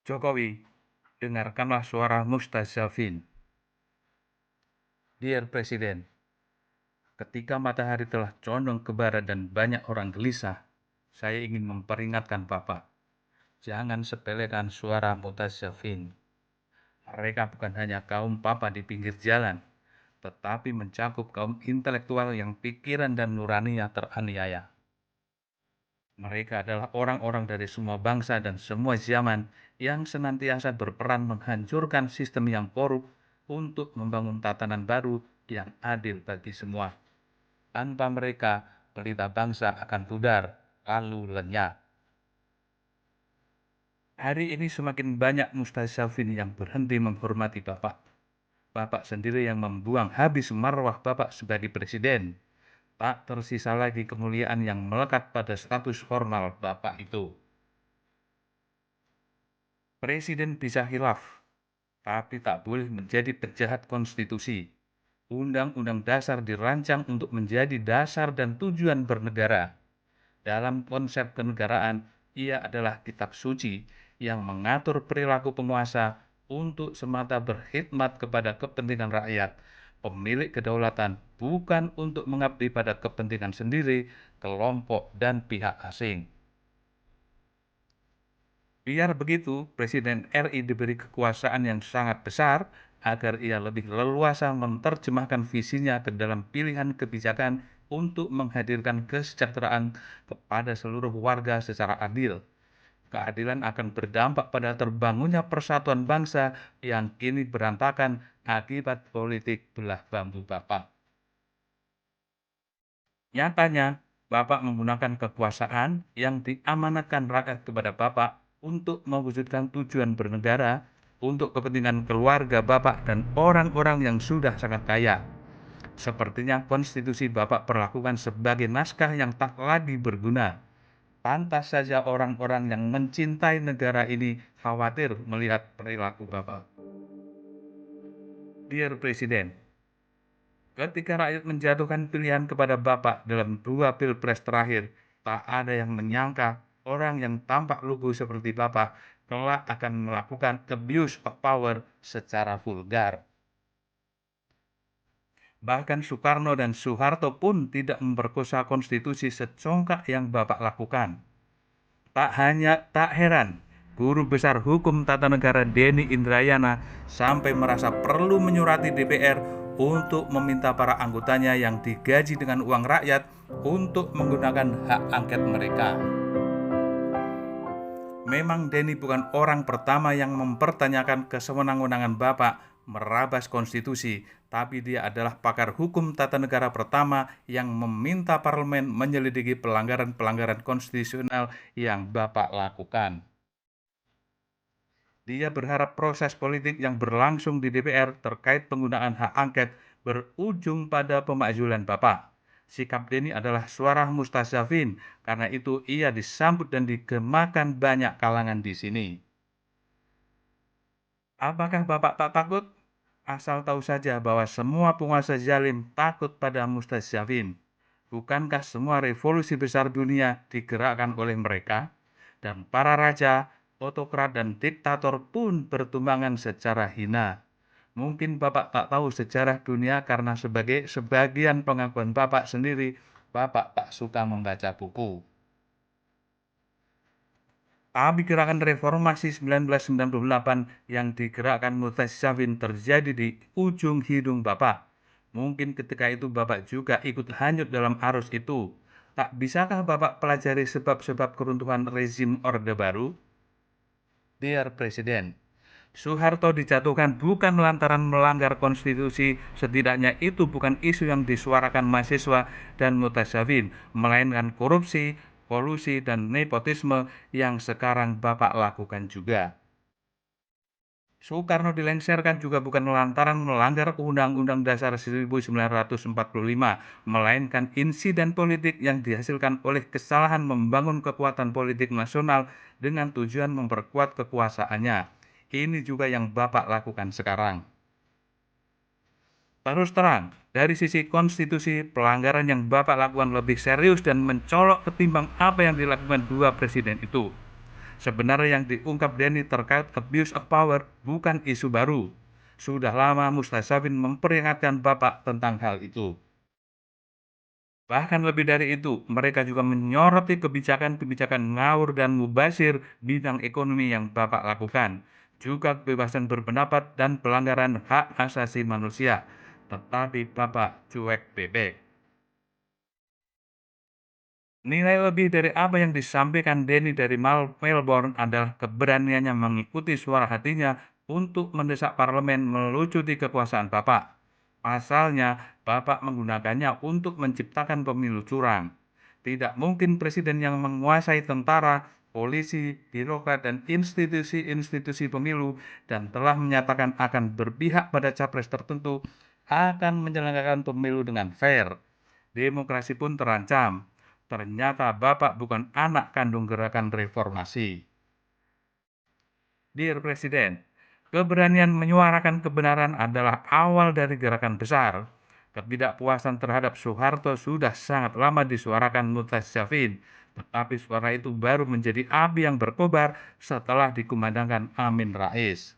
Jokowi, dengarkanlah suara Mustazafin. Dear Presiden, ketika matahari telah condong ke barat dan banyak orang gelisah, saya ingin memperingatkan Bapak, jangan sepelekan suara Mustazafin. Mereka bukan hanya kaum papa di pinggir jalan, tetapi mencakup kaum intelektual yang pikiran dan nuraninya teraniaya. Mereka adalah orang-orang dari semua bangsa dan semua zaman yang senantiasa berperan menghancurkan sistem yang korup untuk membangun tatanan baru yang adil bagi semua. Tanpa mereka, pelita bangsa akan pudar, lalu lenyap. Hari ini semakin banyak mustazafin yang berhenti menghormati Bapak. Bapak sendiri yang membuang habis marwah Bapak sebagai presiden. Tak tersisa lagi kemuliaan yang melekat pada status formal Bapak itu. Presiden bisa khilaf, tapi tak boleh menjadi penjahat konstitusi. Undang-undang dasar dirancang untuk menjadi dasar dan tujuan bernegara. Dalam konsep kenegaraan, ia adalah kitab suci yang mengatur perilaku penguasa untuk semata berkhidmat kepada kepentingan rakyat, pemilik kedaulatan, bukan untuk mengabdi pada kepentingan sendiri, kelompok, dan pihak asing. Biar begitu, Presiden RI diberi kekuasaan yang sangat besar agar ia lebih leluasa menerjemahkan visinya ke dalam pilihan kebijakan untuk menghadirkan kesejahteraan kepada seluruh warga secara adil. Keadilan akan berdampak pada terbangunnya persatuan bangsa yang kini berantakan akibat politik belah bambu Bapak. Nyatanya, Bapak menggunakan kekuasaan yang diamanatkan rakyat kepada Bapak untuk mewujudkan tujuan bernegara untuk kepentingan keluarga Bapak dan orang-orang yang sudah sangat kaya. Sepertinya konstitusi Bapak perlakukan sebagai naskah yang tak lagi berguna. Pantas saja orang-orang yang mencintai negara ini khawatir melihat perilaku Bapak. Dear Presiden, ketika rakyat menjatuhkan pilihan kepada Bapak dalam 2 pilpres terakhir, tak ada yang menyangka orang yang tampak lugu seperti Bapak kelak akan melakukan abuse of power secara vulgar. Bahkan Soekarno dan Soeharto pun tidak memperkosa konstitusi secongkak yang Bapak lakukan. Tak heran, Guru Besar Hukum Tata Negara Denny Indrayana sampai merasa perlu menyurati DPR untuk meminta para anggotanya yang digaji dengan uang rakyat untuk menggunakan hak angket mereka. Memang Denny bukan orang pertama yang mempertanyakan kesewenang-wenangan Bapak merabas konstitusi, tapi dia adalah pakar hukum tata negara pertama yang meminta parlemen menyelidiki pelanggaran-pelanggaran konstitusional yang Bapak lakukan. Dia berharap proses politik yang berlangsung di DPR terkait penggunaan hak angket berujung pada pemakzulan Bapak. Sikap Denny adalah suara mustazafin, karena itu ia disambut dan digemakan banyak kalangan di sini. Apakah Bapak tak takut? Asal tahu saja bahwa semua penguasa zalim takut pada mustazafin. Bukankah semua revolusi besar dunia digerakkan oleh mereka? Dan para raja, otokrat, dan diktator pun bertumbangan secara hina. Mungkin Bapak tak tahu sejarah dunia karena sebagai sebagian pengakuan Bapak sendiri, Bapak tak suka membaca buku. Tapi gerakan reformasi 1998 yang digerakkan Mustazafin terjadi di ujung hidung Bapak. Mungkin ketika itu Bapak juga ikut hanyut dalam arus itu. Tak bisakah Bapak pelajari sebab-sebab keruntuhan rezim Orde Baru? Dear Presiden, Soeharto dijatuhkan bukan lantaran melanggar konstitusi, setidaknya itu bukan isu yang disuarakan mahasiswa dan mutazafin, melainkan korupsi, kolusi, dan nepotisme yang sekarang Bapak lakukan juga. Soekarno dilengsarkan juga bukan lantaran melanggar Undang-Undang Dasar 1945, melainkan insiden politik yang dihasilkan oleh kesalahan membangun kekuatan politik nasional dengan tujuan memperkuat kekuasaannya. Ini juga yang Bapak lakukan sekarang. Terus terang, dari sisi konstitusi, pelanggaran yang Bapak lakukan lebih serius dan mencolok ketimbang apa yang dilakukan 2 presiden itu. Sebenarnya yang diungkap Denny terkait abuse of power bukan isu baru. Sudah lama Mustasavin memperingatkan Bapak tentang hal itu. Bahkan lebih dari itu, mereka juga menyoroti kebijakan-kebijakan ngawur dan mubazir bidang ekonomi yang Bapak lakukan, juga kebebasan berpendapat dan pelanggaran hak asasi manusia. Tetapi Bapak cuek bebek. Nilai lebih dari apa yang disampaikan Denny dari Melbourne adalah keberaniannya mengikuti suara hatinya untuk mendesak parlemen melucuti kekuasaan Bapak. Pasalnya, Bapak menggunakannya untuk menciptakan pemilu curang. Tidak mungkin presiden yang menguasai tentara, polisi, birokrat, dan institusi-institusi pemilu dan telah menyatakan akan berpihak pada capres tertentu akan menyelenggarakan pemilu dengan fair. Demokrasi pun terancam. Ternyata Bapak bukan anak kandung gerakan reformasi. Dear Presiden, keberanian menyuarakan kebenaran adalah awal dari gerakan besar. Ketidakpuasan terhadap Soeharto sudah sangat lama disuarakan Mutasavin, tetapi suara itu baru menjadi api yang berkobar setelah dikumandangkan Amin Rais.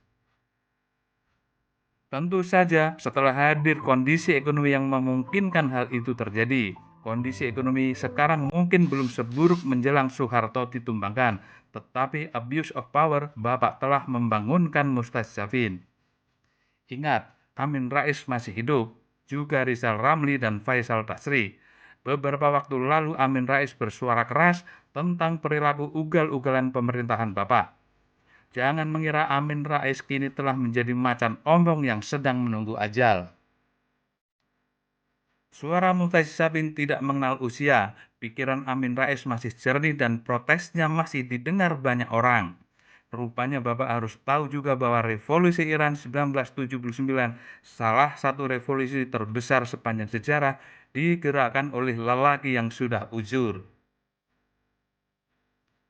Tentu saja, setelah hadir kondisi ekonomi yang memungkinkan hal itu terjadi. Kondisi ekonomi sekarang mungkin belum seburuk menjelang Soeharto ditumbangkan, tetapi abuse of power Bapak telah membangunkan Mustasavin. Ingat, Amin Rais masih hidup, juga Rizal Ramli dan Faisal Basri. Beberapa waktu lalu Amin Rais bersuara keras tentang perilaku ugal-ugalan pemerintahan Bapak. Jangan mengira Amin Rais kini telah menjadi macan ombong yang sedang menunggu ajal. Suara Mutasavin tidak mengenal usia. Pikiran Amin Rais masih jernih dan protesnya masih didengar banyak orang. Rupanya Bapak harus tahu juga bahwa revolusi Iran 1979 salah satu revolusi terbesar sepanjang sejarah digerakkan oleh lelaki yang sudah uzur.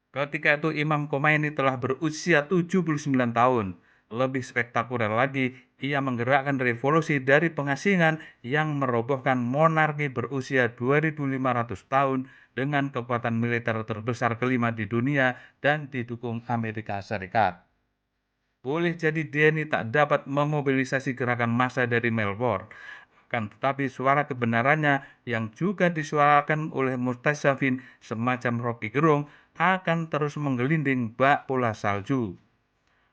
Ketika itu Imam Khomeini telah berusia 79 tahun. Lebih spektakuler lagi, ia menggerakkan revolusi dari pengasingan yang merobohkan monarki berusia 2500 tahun dengan kekuatan militer terbesar kelima di dunia dan didukung Amerika Serikat. Boleh jadi Denny tak dapat memobilisasi gerakan massa dari Melbourne, akan tetapi suara kebenarannya yang juga disuarakan oleh Mustasavin semacam Rocky Gerung akan terus menggelinding bak bola salju,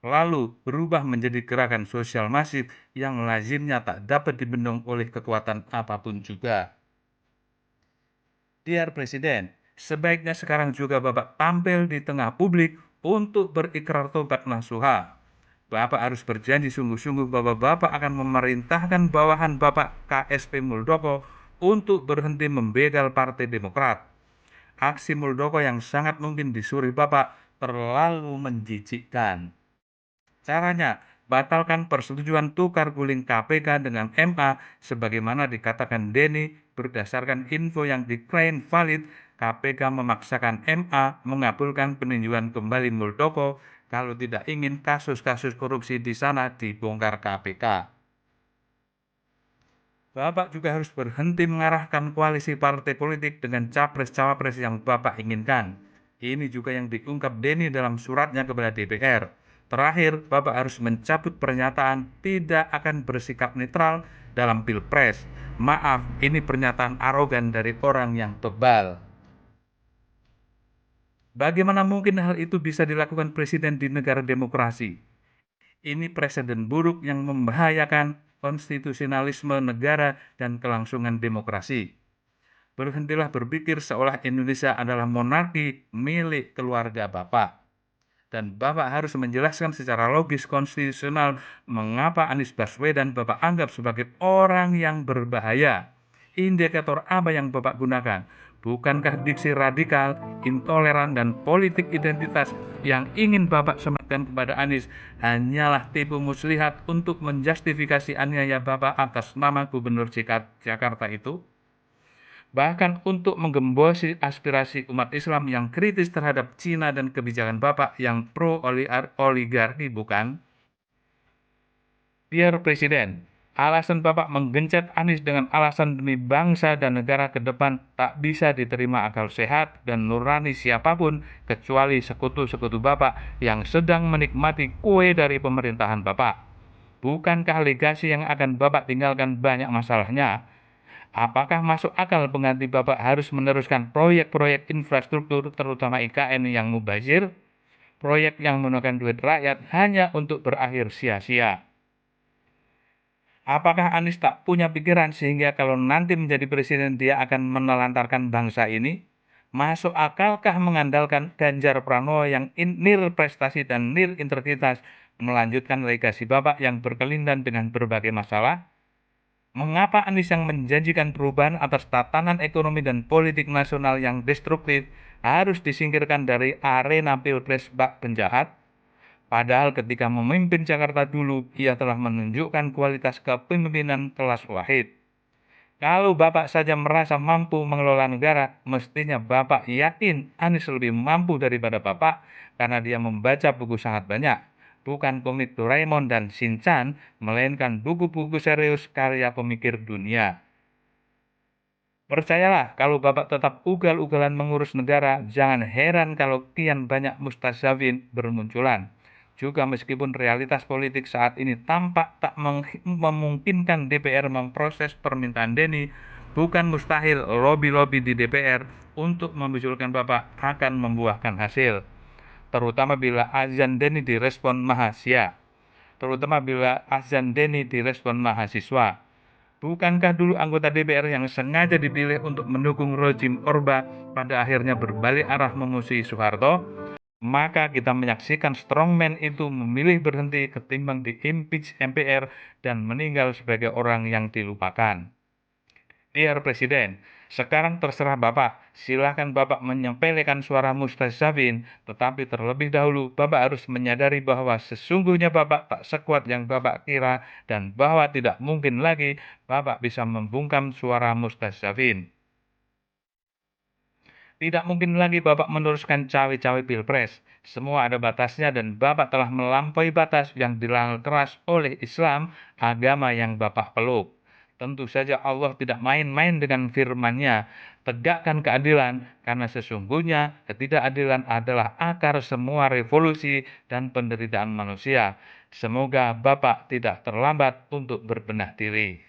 lalu berubah menjadi gerakan sosial masif yang lazimnya tak dapat dibendung oleh kekuatan apapun juga. Dear Presiden, sebaiknya sekarang juga Bapak tampil di tengah publik untuk berikrar tobat nasuha. Bapak harus berjanji sungguh-sungguh bahwa Bapak akan memerintahkan bawahan Bapak KSP Muldoko untuk berhenti membegal Partai Demokrat. Aksi Muldoko yang sangat mungkin disuri Bapak terlalu menjijikkan. Caranya, batalkan persetujuan tukar guling KPK dengan MA sebagaimana dikatakan Denny berdasarkan info yang diklaim valid. KPK memaksakan MA mengabulkan peninjauan kembali Muldoko kalau tidak ingin kasus-kasus korupsi di sana dibongkar KPK. Bapak juga harus berhenti mengarahkan koalisi partai politik dengan capres-cawapres yang Bapak inginkan. Ini juga yang diungkap Denny dalam suratnya kepada DPR. Terakhir, Bapak harus mencabut pernyataan tidak akan bersikap netral dalam Pilpres. Maaf, ini pernyataan arogan dari orang yang tebal. Bagaimana mungkin hal itu bisa dilakukan presiden di negara demokrasi? Ini presiden buruk yang membahayakan konstitusionalisme negara dan kelangsungan demokrasi. Berhentilah berpikir seolah Indonesia adalah monarki milik keluarga Bapak. Dan Bapak harus menjelaskan secara logis konstitusional mengapa Anies Baswedan Bapak anggap sebagai orang yang berbahaya. Indikator apa yang Bapak gunakan? Bukankah diksi radikal, intoleran, dan politik identitas yang ingin Bapak sematkan kepada Anies hanyalah tipu muslihat untuk menjustifikasi aniaya Bapak atas nama Gubernur Jakarta itu? Bahkan untuk menggembosi aspirasi umat Islam yang kritis terhadap Cina dan kebijakan Bapak yang pro-oligarki, bukan? Dear Presiden, Alasan Bapak menggencet Anies dengan alasan demi bangsa dan negara ke depan tak bisa diterima akal sehat dan nurani siapapun kecuali sekutu-sekutu Bapak yang sedang menikmati kue dari pemerintahan Bapak. Bukankah legasi yang akan Bapak tinggalkan banyak masalahnya? Apakah masuk akal pengganti Bapak harus meneruskan proyek-proyek infrastruktur terutama IKN yang mubazir, proyek yang menggunakan duit rakyat hanya untuk berakhir sia-sia? Apakah Anies tak punya pikiran sehingga kalau nanti menjadi presiden dia akan menelantarkan bangsa ini? Masuk akalkah mengandalkan Ganjar Pranowo yang nil prestasi dan nil integritas melanjutkan legasi Bapak yang berkelindan dengan berbagai masalah? Mengapa Anies yang menjanjikan perubahan atas tatanan ekonomi dan politik nasional yang destruktif harus disingkirkan dari arena pilpres bak penjahat? Padahal ketika memimpin Jakarta dulu, ia telah menunjukkan kualitas kepemimpinan kelas wahid. Kalau Bapak saja merasa mampu mengelola negara, mestinya Bapak yakin Anies lebih mampu daripada Bapak karena dia membaca buku sangat banyak. Bukan komik Doraemon dan Shinchan, melainkan buku-buku serius karya pemikir dunia. Percayalah, kalau Bapak tetap ugal-ugalan mengurus negara, jangan heran kalau kian banyak mustazafin bermunculan. Juga meskipun realitas politik saat ini tampak tak memungkinkan DPR memproses permintaan Denny, bukan mustahil lobi-lobi di DPR untuk memunculkan Bapak akan membuahkan hasil. Terutama bila azan Denny direspon mahasiswa. Bukankah dulu anggota DPR yang sengaja dipilih untuk mendukung rezim Orba pada akhirnya berbalik arah memusuhi Soeharto? Maka kita menyaksikan strongman itu memilih berhenti ketimbang diimpeach MPR dan meninggal sebagai orang yang dilupakan. Dear Presiden, sekarang terserah Bapak, silakan Bapak menyepelekan suara mustazafin, tetapi terlebih dahulu Bapak harus menyadari bahwa sesungguhnya Bapak tak sekuat yang Bapak kira dan bahwa tidak mungkin lagi Bapak bisa membungkam suara mustazafin. Tidak mungkin lagi Bapak meneruskan cawe-cawe pilpres. Semua ada batasnya dan Bapak telah melampaui batas yang dilarang keras oleh Islam, agama yang Bapak peluk. Tentu saja Allah tidak main-main dengan firman-Nya. Tegakkan keadilan, karena sesungguhnya ketidakadilan adalah akar semua revolusi dan penderitaan manusia. Semoga Bapak tidak terlambat untuk berbenah diri.